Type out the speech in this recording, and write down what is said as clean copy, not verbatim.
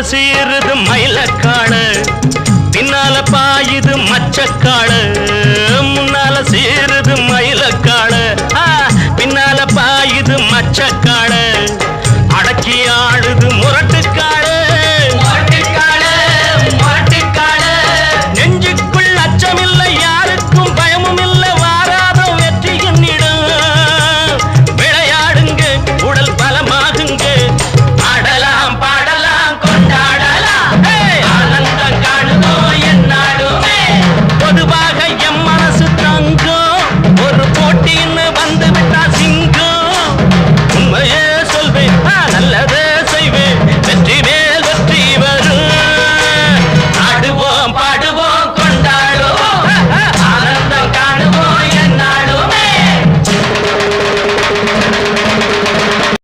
சீருது மயிலக்காடு, பின்னால பாயுது மச்சக்காடு. முன்னால சீருது மயிலக்காடு, பின்னால பாயுது மச்சக்காடு. அடக்கி ஆடுது முரட்டுக்காடு, முரட்டுக்காடு, முரட்டுக்காடு. நெஞ்சுக்குள் அச்சமில்லை, யாருக்கும் பயமும் இல்லை, வாராத வெற்றி என்னிடம். விளையாடுங்க, உடல் பலமாகுங்க, ஆடலாம் பாடலாம் கொண்டாடலாம், ஆனந்தம் காணுவோம் என்னாடுமே. பொதுவாக எம் மனசு தங்கம், ஒரு போட்டின்னு வந்து விட்டா சிங்கம். உண்மையே சொல்வேன், நல்லதே செய்வேன், வெற்றி மேல் வெற்றி வரும்.